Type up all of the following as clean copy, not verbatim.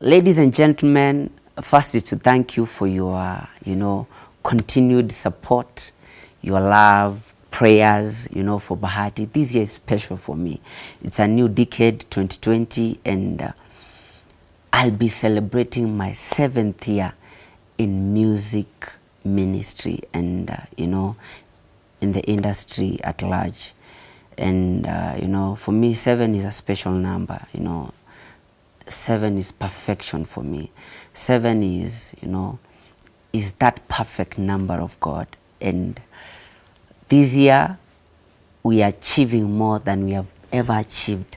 Ladies and gentlemen, first is to thank you for your, continued support, your love, prayers, for Bahati. This year is special for me. It's a new decade, 2020, and I'll be celebrating my 7th year in music ministry and, in the industry at large. And, for me, 7 is a special number, 7 is perfection for me. 7 is, is that perfect number of God. And this year, we are achieving more than we have ever achieved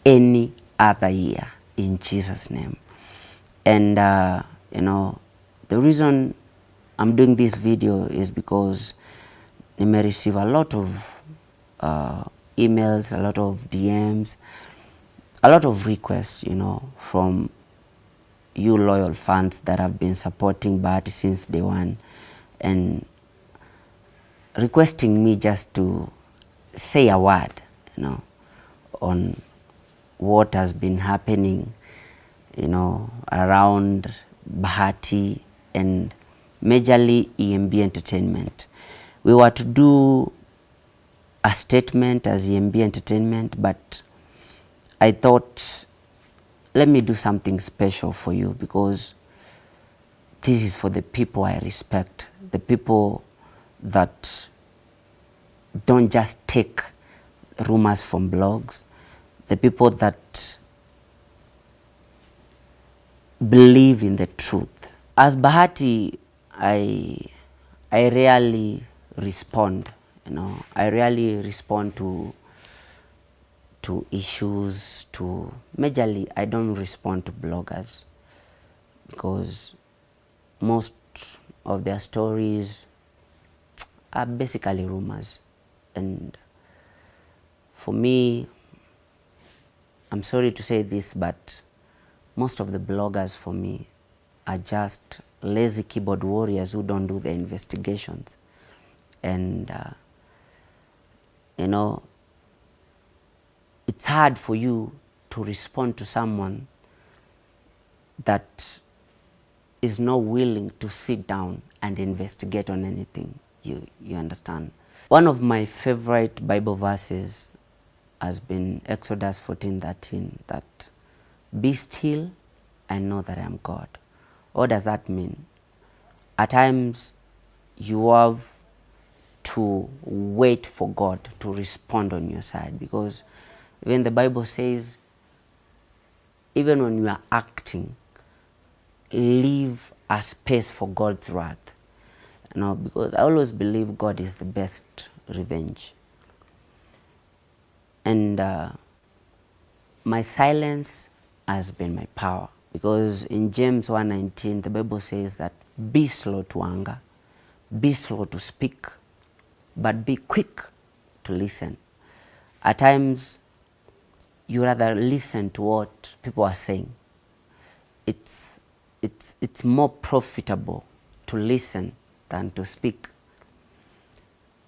any other year in Jesus' name. And, the reason I'm doing this video is because I may receive a lot of emails, a lot of DMs, a lot of requests, from you loyal fans that have been supporting Bahati since day one and requesting me just to say a word, on what has been happening, around Bahati and majorly EMB Entertainment. We were to do a statement as EMB Entertainment, but I thought, let me do something special for you because this is for the people I respect, the people that don't just take rumors from blogs, the people that believe in the truth. As Bahati, I rarely respond, I rarely respond to issues, majorly I don't respond to bloggers because most of their stories are basically rumors. And for me, I'm sorry to say this, but most of the bloggers for me are just lazy keyboard warriors who don't do the investigations. And, it's hard for you to respond to someone that is not willing to sit down and investigate on anything. You understand? One of my favorite Bible verses has been Exodus 14:13, that be still and know that I am God. What does that mean? At times you have to wait for God to respond on your side, because when the Bible says, even when you are acting, leave a space for God's wrath. Because I always believe God is the best revenge. And my silence has been my power. Because in James 1:19, the Bible says that be slow to anger, be slow to speak, but be quick to listen. At times, you rather listen to what people are saying. It's more profitable to listen than to speak.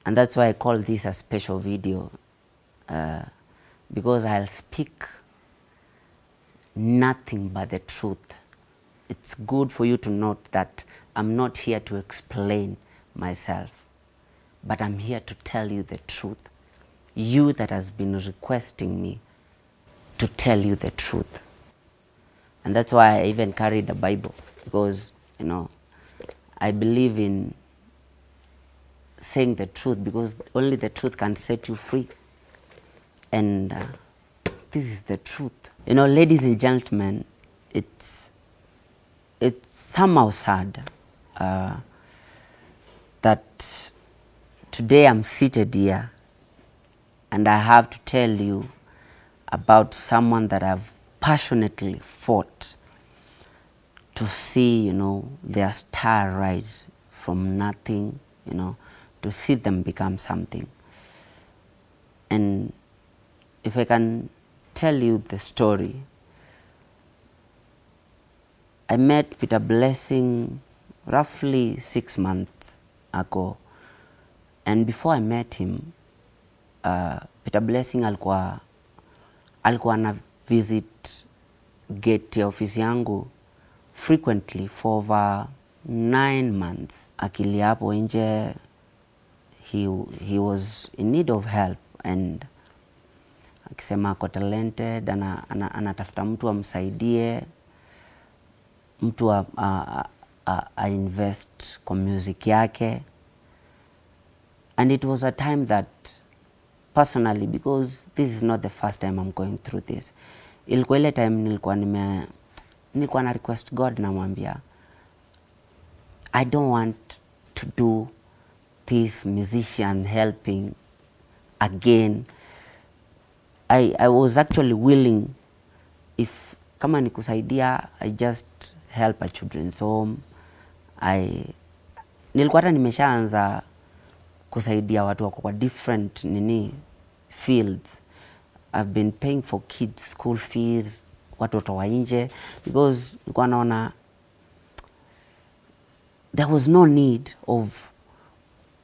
And that's why I call this a special video, because I'll speak nothing but the truth. It's good for you to note that I'm not here to explain myself, but I'm here to tell you the truth. You that has been requesting me to tell you the truth. And that's why I even carried the Bible, because, I believe in saying the truth, because only the truth can set you free. And this is the truth. Ladies and gentlemen, it's somehow sad that today I'm seated here and I have to tell you about someone that I've passionately fought to see, their star rise from nothing, to see them become something. And if I can tell you the story, I met Peter Blessing roughly 6 months ago. And before I met him, Peter Blessing alikuwa na visit gate ya ofisi yangu frequently for over 9 months. Akilia hapo nje, he was in need of help, and akisema ako talented, anatafuta mtu amsaidie, mtu a invest kwa music yake. And it was a time that personally, because this is not the first time I'm going through this, ilikuwa ile time nilikuwa na request God, na mwambia, I don't want to do this musician helping again. I was actually willing, if kama ni kusaidia, I just help a children's home. Nilikuwa hata nimeshaanza kusaidia watu wako kwa different fields. I've been paying for kids school fees, watoto wa nje, because nilikuwa naona there was no need of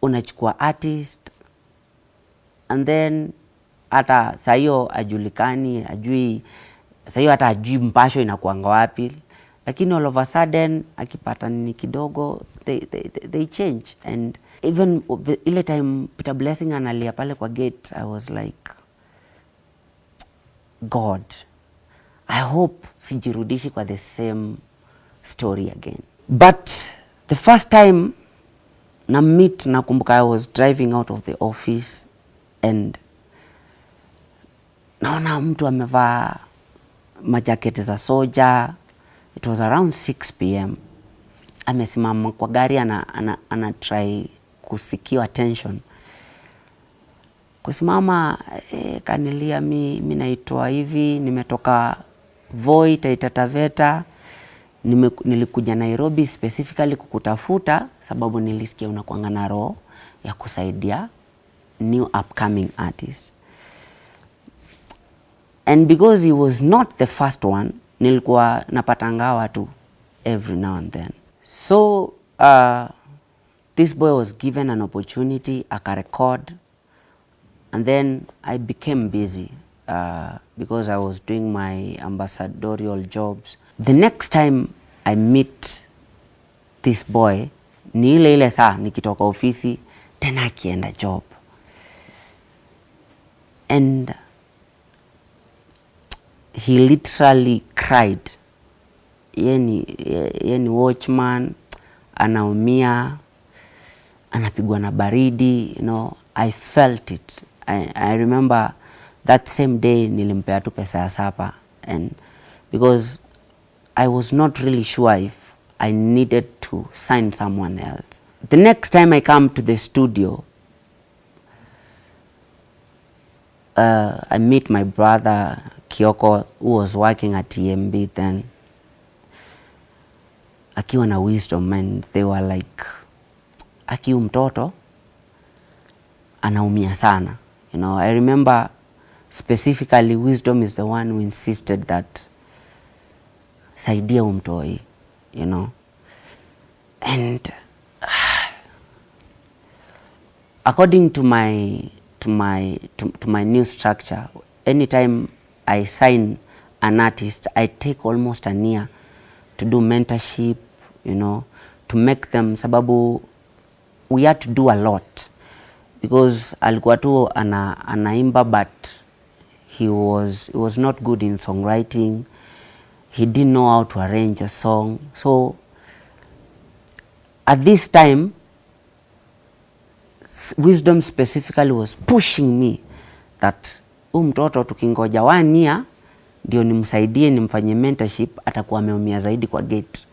unachukua artist and then hata sayo ajulikani, sayo hata ajui mpasho inakuanga wapi, lakini all of a sudden akipata nini kidogo, they change. And even ile time Peter Blessing analia pale kwa gate, I was like, God, I hope sijirudishi kwa the same story again. But the first time nakumbuka I was driving out of the office, and naona mtu amevaa majaketi za soja. It was around 6 p.m. Amesimama kwa gari, ana try kusikia attention. Kusimama, kanilia, mimi naitwa hivi, nimetoka Voi, Taita Taveta, nilikuja Nairobi specifically kukutafuta sababu nilisikia unakuanga na roho ya kusaidia new upcoming artists. And because he was not the first one, nilikuwa napatanga watu every now and then. So this boy was given an opportunity, akarecord, and then I became busy because I was doing my ambassadorial jobs. The next time I meet this boy, ni ile saa nikitoka ofisi tena akienda job. And he literally cried. Yeni watchman, anaumia, anapigwa na baridi, I felt it. I remember that same day nilimpea tu pesa ya sapa, and because I was not really sure if I needed to sign someone else. The next time I come to the studio, I meet my brother Kioko, who was working at TMB then, akiwa na Wisdom, and they were like, aki mtoto anaumia sana. I remember specifically Wisdom is the one who insisted that saidia umtoi, and according to my new structure, anytime I sign an artist, I take almost a year to do mentorship, to make them, sababu we had to do a lot, because alikuwa tu anaimba, but he was not good in songwriting. He didn't know how to arrange a song. So at this time, Wisdom specifically was pushing me that mtoto tukingoja 1 year ndio nimsaidie, nimfanye mentorship, atakuwa ameumia zaidi kwa gate.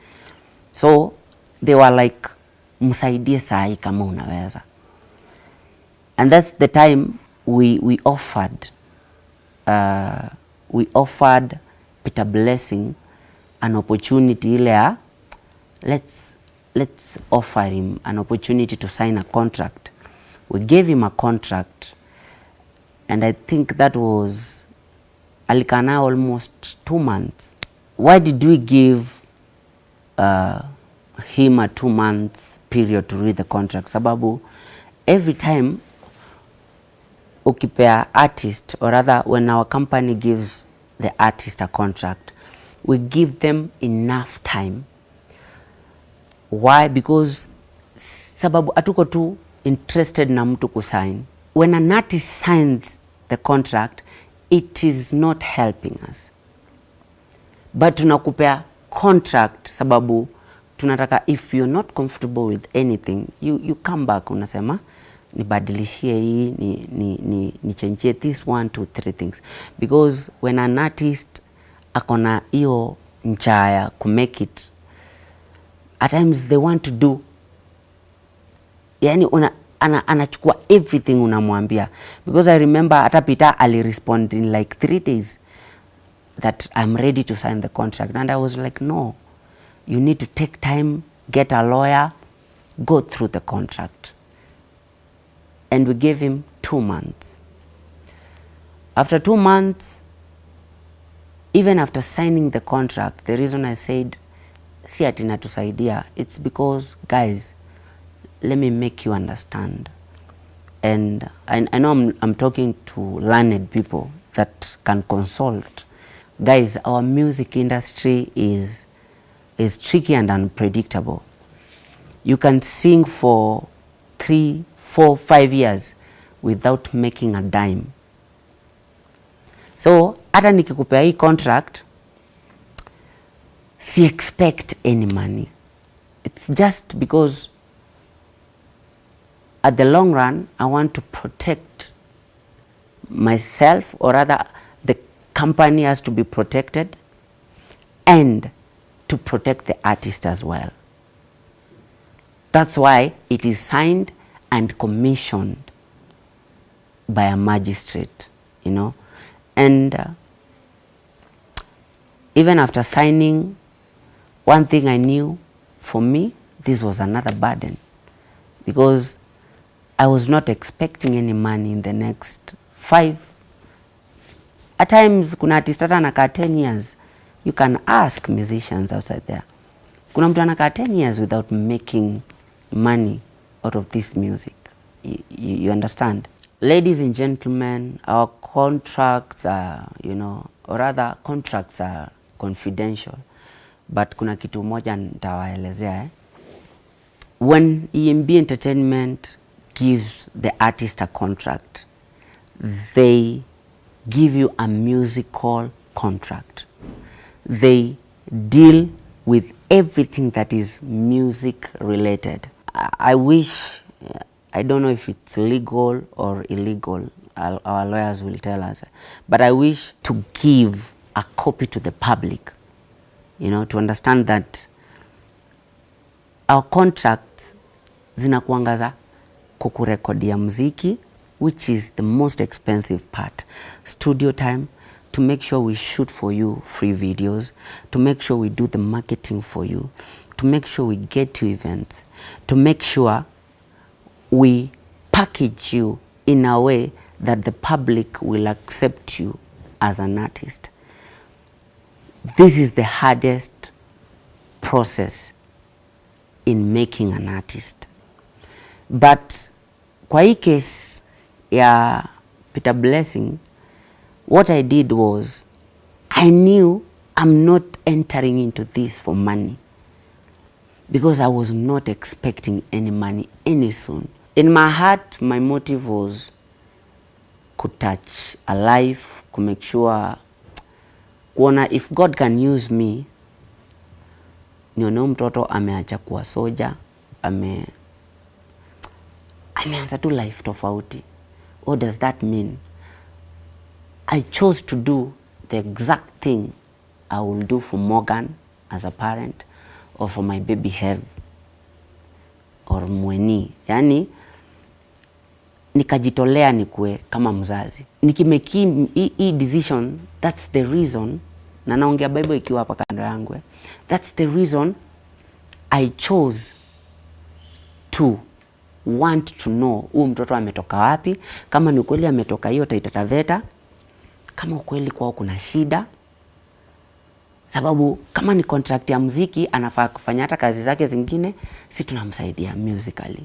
So they were like, msaidie sahi kama unaweza. And that's the time we offered Peter Blessing an opportunity ile, let's offer him an opportunity to sign a contract. We gave him a contract, and I think that was alikana almost 2 months. Why did we give him a 2 months period to read the contract? Sababu every time ukipea artist, or rather when our company gives the artist a contract, we give them enough time. Why? Because sababu atuko tu interested na mtu kusign. When an artist signs the contract, it is not helping us. But tunakupea contract sababu tunataka, if you're not comfortable with anything, you come back, unasema nibadilishie hii, ni change this 1 2 3 things. Because when an artist akona hiyo njaa ku make it, at times they want to do, yani anachukua everything unamwambia. Because I remember hata Peter ali respond in like 3 days that I'm ready to sign the contract, and I was like, no, you need to take time, get a lawyer, go through the contract. And we gave him 2 months. After 2 months, even after signing the contract, the reason I said si ati natusaidia, it's because, guys, let me make you understand. And I know I'm talking to learned people that can consult. Guys, our music industry is tricky and unpredictable. You can sing for 3, 4, 5 years without making a dime. So hata nikikupea hii contract, si expect any money. It's just because at the long run, I want to protect myself, or rather the company has to be protected, and to protect the artist as well. That's why it is signed and commissioned by a magistrate, you know. And even after signing, one thing I knew, for me, this was another burden, because I was not expecting any money in the next 5. At times, kuna artist hata anakaa 10 years. You can ask musicians outside there. Kuna mtu anakaa 10 years without making money out of this music. You understand? Ladies and gentlemen, our contracts are, you know, or rather contracts are confidential. But kuna kitu moja nitawaelezea. When EMB Entertainment gives the artist a contract, they give you a musical contract. They deal with everything that is music related. I wish, I don't know if it's legal or illegal, our lawyers will tell us, but I wish to give a copy to the public, you know, to understand that our contracts zinakuangaza kukurekodia muziki, which is the most expensive part. Studio time, to make sure we shoot for you free videos, to make sure we do the marketing for you, to make sure we get to events, to make sure we package you in a way that the public will accept you as an artist. This is the hardest process in making an artist. But kwa hii case ya Peter Blessing, what I did was, I knew I'm not entering into this for money, because I was not expecting any money any soon. In my heart, my motive was to touch a life, to make sure, kuona if God can use me, nione mtoto ameacha kuwa soja, ameanza tu life tofauti. What does that mean? I chose to do the exact thing I will do for Morgan as a parent, or for my baby Hev, or Mweni. Yani, nikajitolea nikue kama mzazi. Nikimeki hii decision, that's the reason, na naongea Bible ikiwa hapa kando yangu. That's the reason I chose to want to know huyu mtoto ametoka wapi, kama ni ukweli ametoka hiyo Taita Taveta, kama ukweli kwao kuna shida. Sababu kama ni contract ya muziki, anafaa kufanya hata kazi zake zingine, si tunamsaidia musically,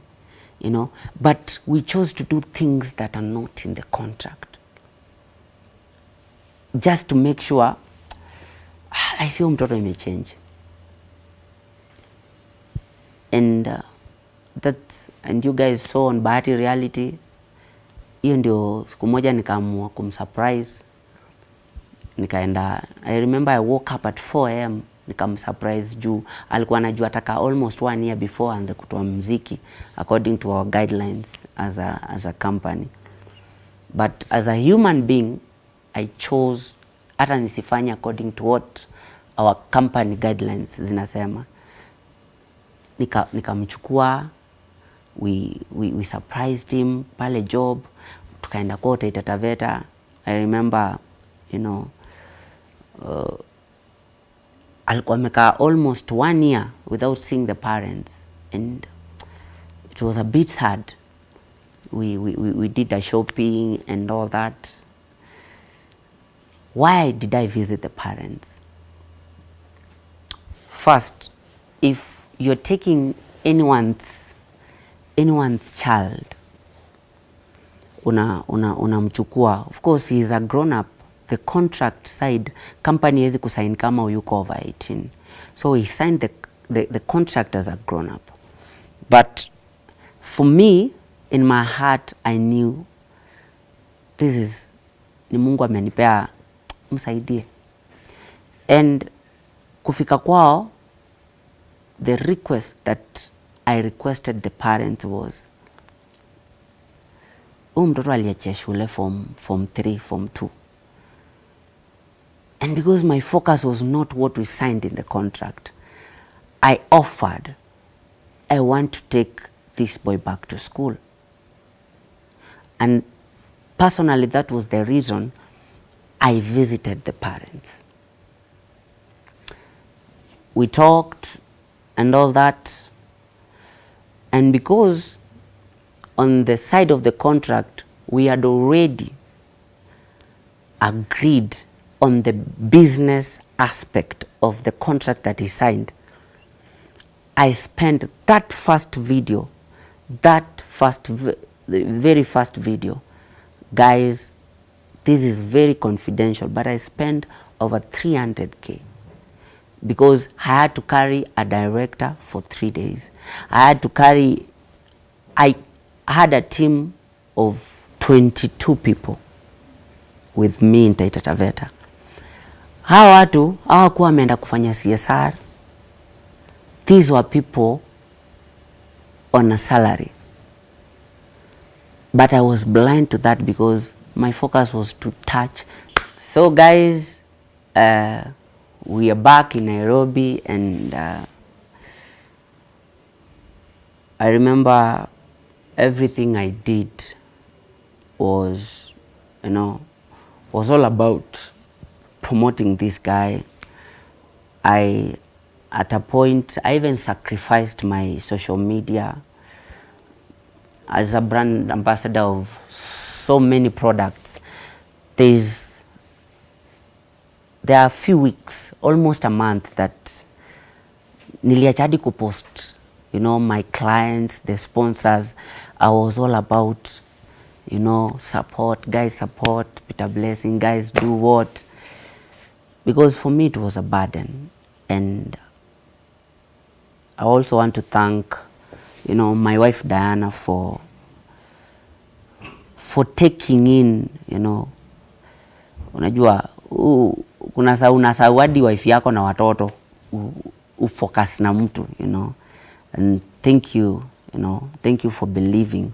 you know. But we chose to do things that are not in the contract, just to make sure life hiyo mtoto imechange. And and you guys saw on Bahati reality, hiyo ndio siku moja nikaamua kumsurprise. Nikaenda, I remember I woke up at 4 AM nikamsurprise juu alikuwa anajua ataka almost 1 year before aanze kutoa muziki according to our guidelines as a company. But as a human being, I chose hata nisifanye according to what our company guidelines zinasema. Nikamchukua, we surprised him pale job, tukaenda kote Taveta. I remember, you know, alikuwa amekaa almost 1 year without seeing the parents, and it was a bit sad. We did a shopping and all that. Why did I visit the parents? First, if you're taking anyone's child, unamchukua, of course he is a grown up. The contract side, company hezi kusign kama uyuko over 18. So he signed the contract as a grown up. But for me, in my heart, I knew this is, ni Mungu amenipea, msaidie. And kufika kwao, the request that I requested the parents was, mtoto aliachia shule form 3, form 2. And because my focus was not what we signed in the contract, I offered, I want to take this boy back to school. And personally, that was the reason I visited the parents. We talked and all that. And because on the side of the contract, we had already agreed on the business aspect of the contract that he signed, I spent that first video, the very first video. Guys, this is very confidential, but I spent over 300K because I had to carry a director for 3 days. I had a team of 22 people with me in Taita Taveta. Hawa watu hawakuwa wameenda kufanya CSR. These were people on a salary. But I was blind to that because my focus was to touch. So guys, we are back in Nairobi, and I remember everything I did was, you know, was all about promoting this guy. At a point, I even sacrificed my social media as a brand ambassador of so many products. There are a few weeks, almost a month, that niliachadi kupost, you know, my clients, the sponsors. I was all about, you know, support, guys support, Peter Blessing, guys do what. Because for me it was a burden. And I also want to thank, you know, my wife Diana for taking in, you know, unajua unasawadi wife yako na watoto ufocus na mtu, you know. And thank you, you know, thank you for believing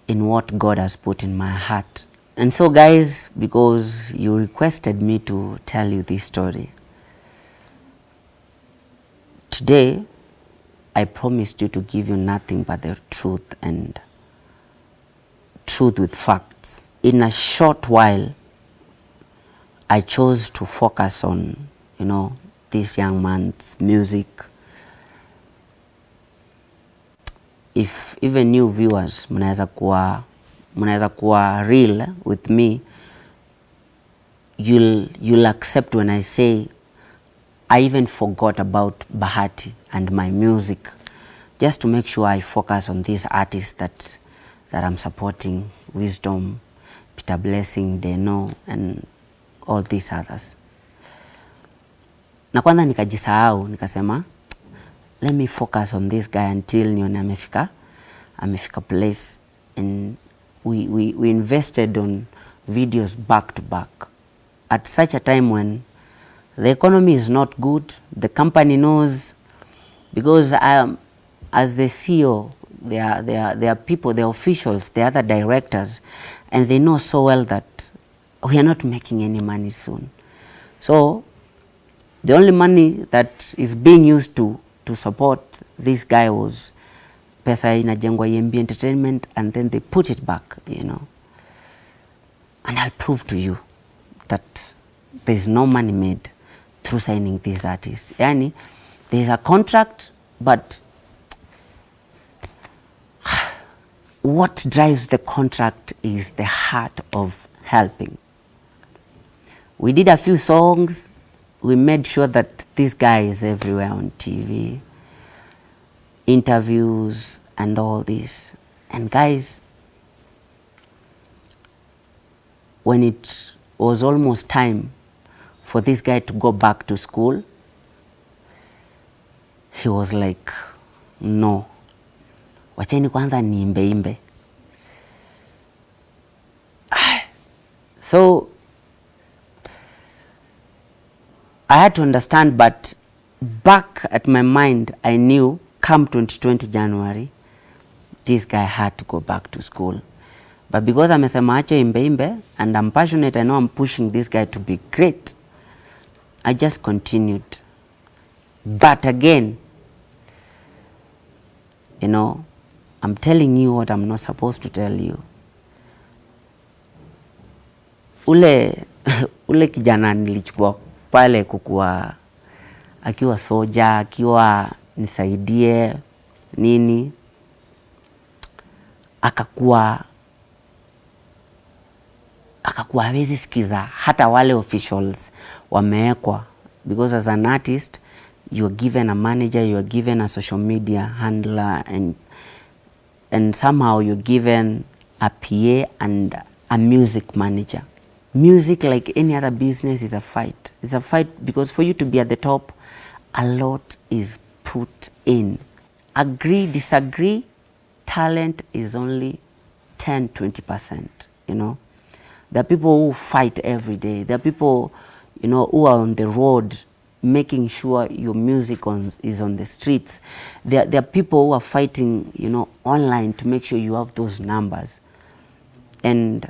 in what God has put in my heart. And so guys, because you requested me to tell you this story, today I promised you to give you nothing but the truth, and truth with facts. In a short while, I chose to focus on, you know, this young man's music. If even new viewers mnaweza kuwa real with me, you'll accept when I say I even forgot about Bahati and my music, just to make sure I focus on these artists that I'm supporting, Wisdom, Peter Blessing, Deno, and all these others. na kwanza nikajisahau, nikasema let me focus on this guy until nione amefika place. And we invested on videos back to back at such a time when the economy is not good. The company knows, because as the CEO, they are people, the officials, the other directors, and they know so well that we are not making any money soon. So the only money that is being used to support this guy was pesa inajengwa EMB Entertainment, and then they put it back, you know. And I'll prove to you that there's no money made through signing these artists. Yani, there's a contract, but what drives the contract is the heart of helping. We did a few songs. We made sure that this guy is everywhere on TV, interviews and all this. And guys, when it was almost time for this guy to go back to school, he was like, no, wacheni kwanza niimbe. So I had to understand, but back at my mind, I knew come 2020 January, this guy had to go back to school. But because amesema ache imbe, and I'm passionate, I know I'm pushing this guy to be great, I just continued. But again, you know, I'm telling you what I'm not supposed to tell you. Ule kijana nilichukua pale kukua, akiwa soja, akiwa nisaidie nini, akakuwa hawezi sikiza hata wale officials wameekwa, because as an artist you're given a manager, you're given a social media handler, and somehow you're given a PA and a music manager. Music, like any other business, is a fight. It's a fight because for you to be at the top, a lot is put in. Agree, disagree, talent is only 10-20%, you know. There are people who fight every day. There are people, you know, who are on the road making sure your music is on the streets. There are people who are fighting, you know, online to make sure you have those numbers. And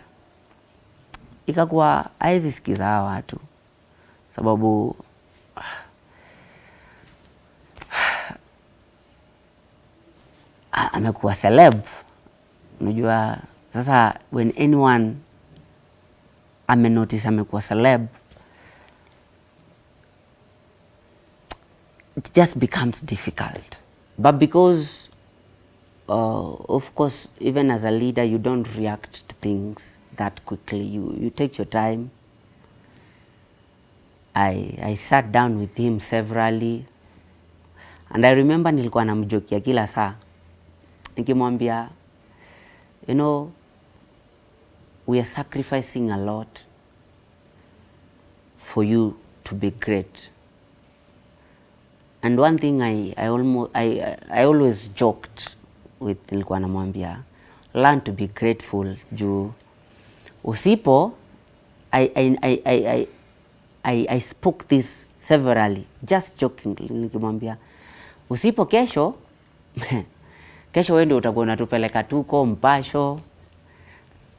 ikakuwa haizi sikiza hawa watu, sababu amekuwa celeb. Unajua sasa when anyone notice amekuwa celeb, it just becomes difficult. But because of course, even as a leader, you don't react to things that quickly. You take your time. I sat down with him severally, and I remember nilikuwa namjokia kila saa, nikimwambia, you know, we are sacrificing a lot for you to be great. And one thing I always joked with, nilikuwa namwambia, learn to be grateful. Juu usipo, I spoke this severally, just jokingly. Nikimwambia, usipo kesho, kesho wewe ndio utakuwa unatupeleka tuko mpasho.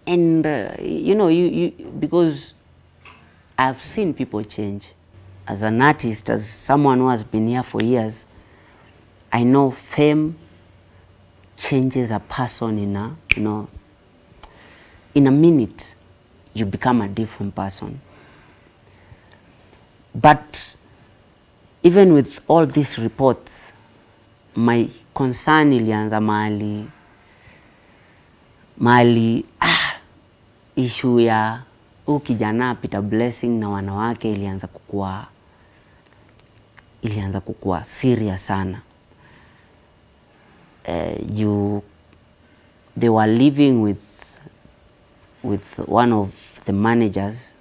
And you know, because I've seen people change. As an artist, as someone who has been here for years, I know fame changes a person in a, you know, in a minute. You become a different person. But even with all these reports, my concern ilianza mahali issue ya kijana Peter Blessing na wanawake ilianza kukua serious sana. They were living with one of the managers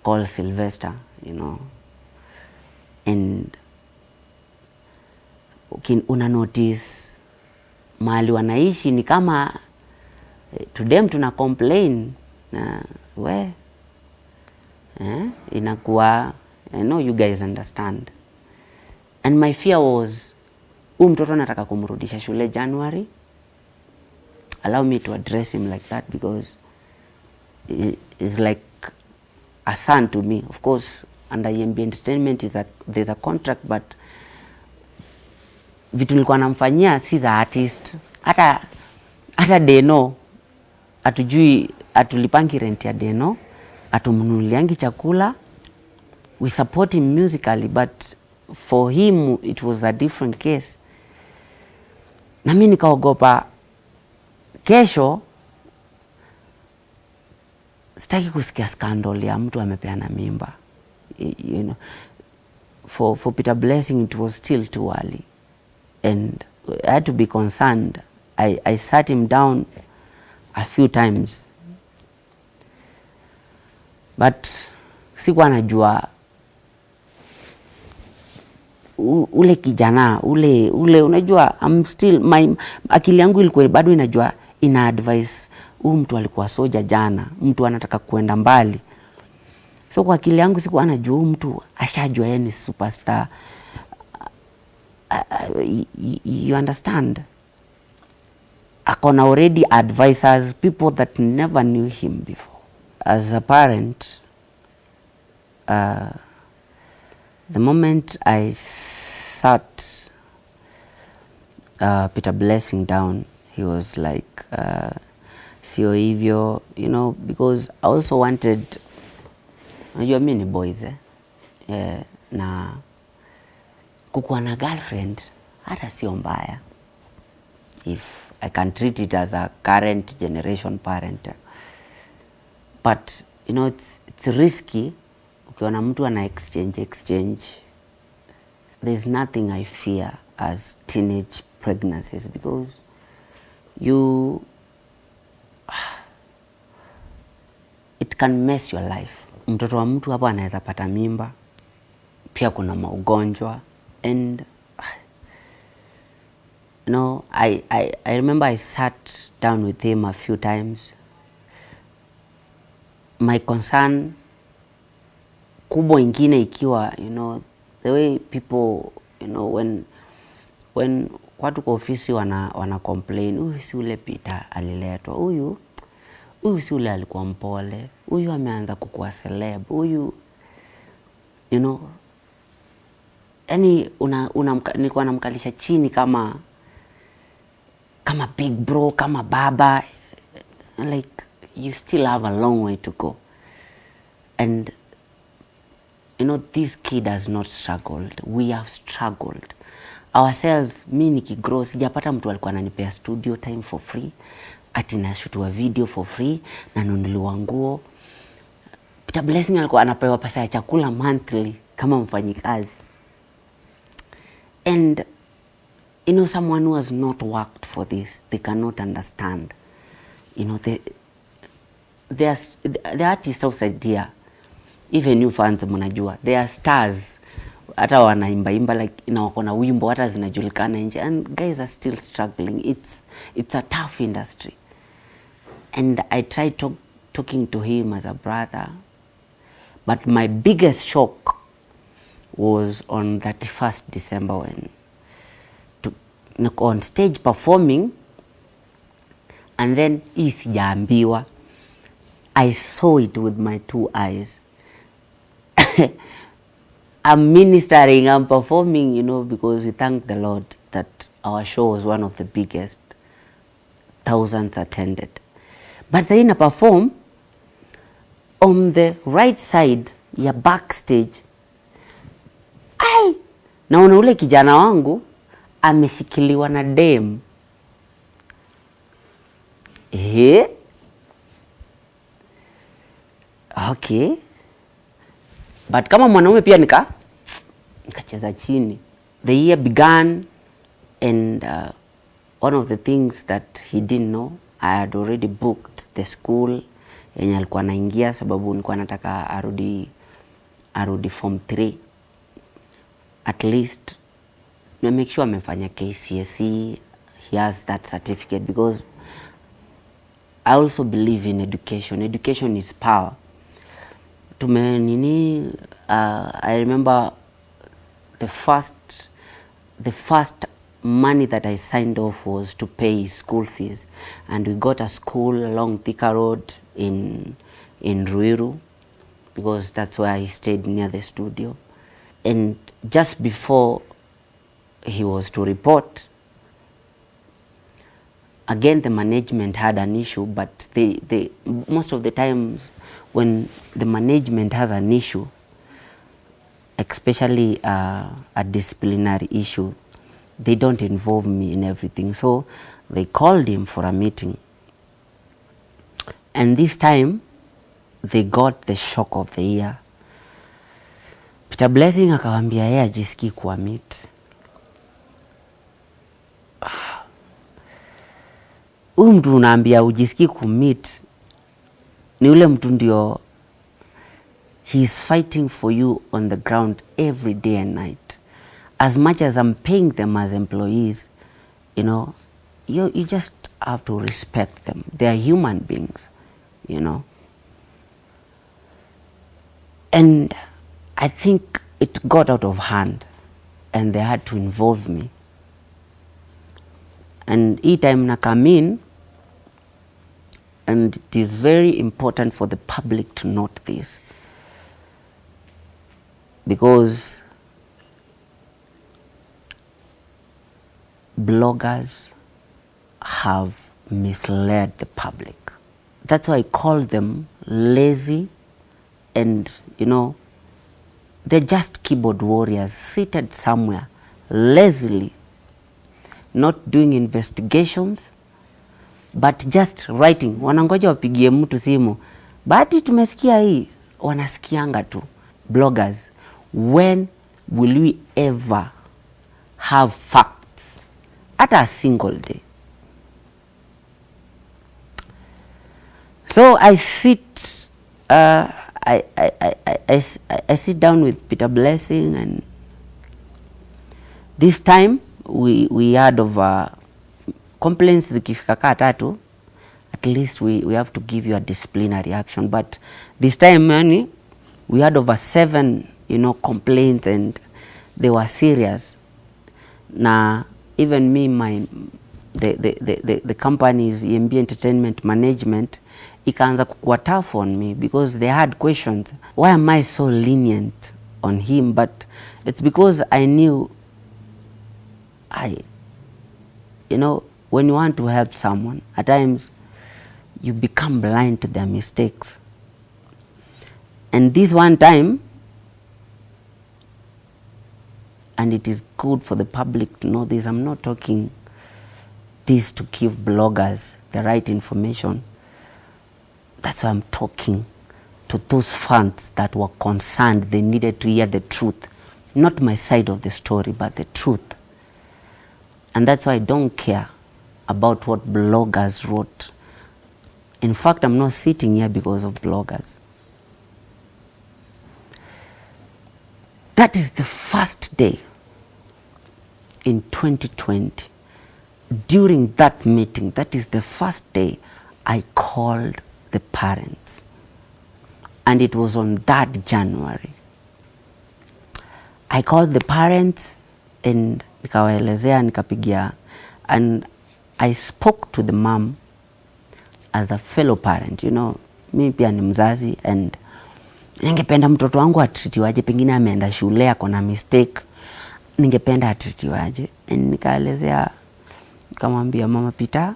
called Sylvester, you know. and una notice mahali wanaishi ni kama to them tuna complain na we inakuwa, I know you guys understand. And my fear was mtoto nataka kumrudisha shule January. Allow me to address him like that because is like a son to me. Of course, under EMB Entertainment there's a contract, but vitu nilikuwa namfanyia si za artist. Hata Deno atujui, atulipangi rent ya Deno, atumnunuliangi chakula. We support him musically, but for him it was a different case. Na mimi nikaogopa kesho sitaki kusikia scandal ya mtu amepeana mimba. You know, for Peter Blessing it was still too early, and I had to be concerned. I sat him down a few times, but sikuwa najua ule kijana ule unajua, I'm still akili yangu ilikuwa bado inajua ina advice mtu alikuwa soja jana, mtu anataka kuenda mbali. So kwa akili yangu sikuwa anajua mtu ashajua yeye ni superstar. You understand? Akona already advisors, people that never knew him before. As a parent, the moment I sat Peter Blessing down, he was like, sio hivyo, you know, because I also wanted, unajua mimi ni boys na kukuwa na girlfriend hata sio mbaya if I can treat it as a current generation parent, but you know it's risky ukiona mtu ana exchange. There's nothing I fear as teenage pregnancies because it can mess your life. Mtoto wa mtu hapo anaweza pata mimba, pia kuna maugonjwa, and you know, I remember I sat down with him a few times. My concern kubwa ingine ikiwa, you know, the way people, you know, when watu kwa ofisi wana complain, huyu si ule Peter aliletwa, huyu si ule alikuwa mpole, huyu ameanza kukua celeb, huyu, you know, yani nilikuwa namkalisha chini kama big bro, kama baba, like you still have a long way to go. And you know, this kid has not struggled. We have struggled ourselves. Mimi nikigrow sijapata mtu alikuwa ananipea studio time for free, ati na shoot wa video for free, na nunuliwa nguo. Peter Blessing alikuwa anapewa pesa ya chakula monthly kama mfanyikazi. And you know, someone who has not worked for this, they cannot understand. You know, the artists outside here, even you fans mnajua, they are stars. Hata wanaimba like wako na wimbo hata zinajulikana nje, and guys are still struggling. It's a tough industry. And I tried talking to him as a brother, but my biggest shock was on 31st December when on stage performing, and then sijaambiwa, I saw it with my two eyes. I'm ministering, I'm performing, you know, because we thank the Lord that our show was one of the biggest, thousands attended. But then I perform on the right side ya backstage. Naona ule kijana wangu ameshikiliwa na dem. Okay. But kama mwanaume pia nikacheza chini. The year began, and one of the things that he didn't know, I had already booked the school yenye alikuwa naingia sababu nilikuwa nataka arudi form 3. at least na make sure amefanya KCSE, he has that certificate, because I also believe in education. Education is power. I remember the first money that I signed off was to pay school fees, and we got a school along Thika Road in Ruiru, because that's where I stayed near the studio. And just before he was to report, again the management had an issue, but they most of the times when the management has an issue, especially a disciplinary issue, they don't involve me in everything. So they called him for a meeting, and this time they got the shock of the year. Peter Blessing akawambia yeye ajisikii kuwa meet. Huyu mtu unaambia ujisikii kumit, ni ule mtu ndio he is fighting for you on the ground every day and night. As much as I'm paying them as employees, you know, you just have to respect them. They are human beings, you know. And I think it got out of hand, and they had to involve me. And each time na come in, and it is very important for the public to note this, because bloggers have misled the public. That's why I call them lazy, and you know, they're just keyboard warriors seated somewhere lazily, not doing investigations, but just writing. Wanangoja wapigie mtu simu, Bahati tumesikia hii, wanasikianga tu. Bloggers, when will we ever have facts at a single day? So I sit I sit down with Peter Blessing, and this time we heard of complaints zikifika kaa 3, at least we have to give you a disciplinary action. But this time, we had over 7, you know, complaints, and they were serious. Now, even me, the company's EMB Entertainment Management, ikaanza kukuwa tough on me, because they had questions. Why am I so lenient on him? But it's because I knew, you know, when you want to help someone, at times you become blind to their mistakes. And this one time, and it is good for the public to know this, I'm not talking this to give bloggers the right information. That's why I'm talking to those fans that were concerned. They needed to hear the truth, not my side of the story, but the truth. And that's why I don't care about what bloggers wrote. In fact, I'm not sitting here because of bloggers. That is the first day in 2020. During that meeting, that is the first day I called the parents. And it was on that January. I called the parents and nikawaelezea, nikapigia, and I spoke to the mom as a fellow parent. You know, mimi pia ni mzazi, and ningependa mtoto wangu atritiwaje, pengine ameenda shule ako na mistake, ningependa atritiwaje. And nikaelezea, nikamwambia Mama Peter,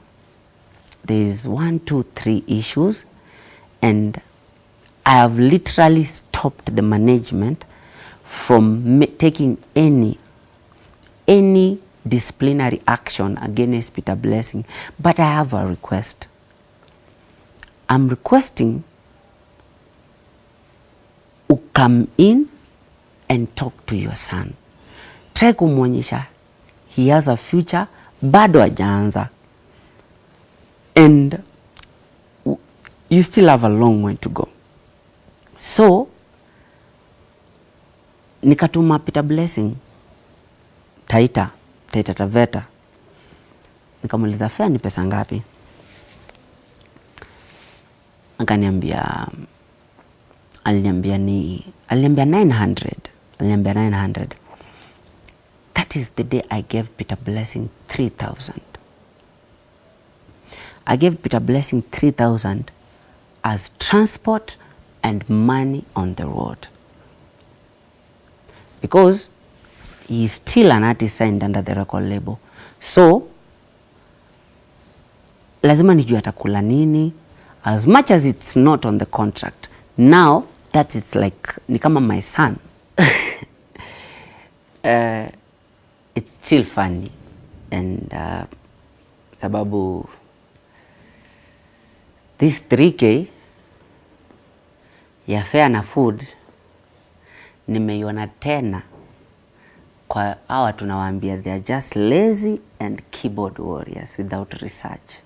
there is 1, 2, 3 issues, and I have literally stopped the management from taking any disciplinary action against Peter Blessing. But I have a request. I'm requesting you come in and talk to your son. Try kumwonyesha he has a future, bado hajaanza. And you still have a long way to go. So nikatuma Peter Blessing Taita Taveta. Nikamuuliza fare ni pesa ngapi? Akaniambia aliniambia 900. Aliniambia 900. That is the day I gave Peter Blessing 3,000. I gave Peter Blessing 3,000 as transport and money on the road. Because he is still an artist signed under the record label. So, lazima nijue atakula nini. As much as it's not on the contract. Now, that it's like, ni kama my son. It's still funny. And sababu this 3K ya fare na food nimeiona tena kwa hawa tunawaambia they are just lazy and keyboard warriors without research.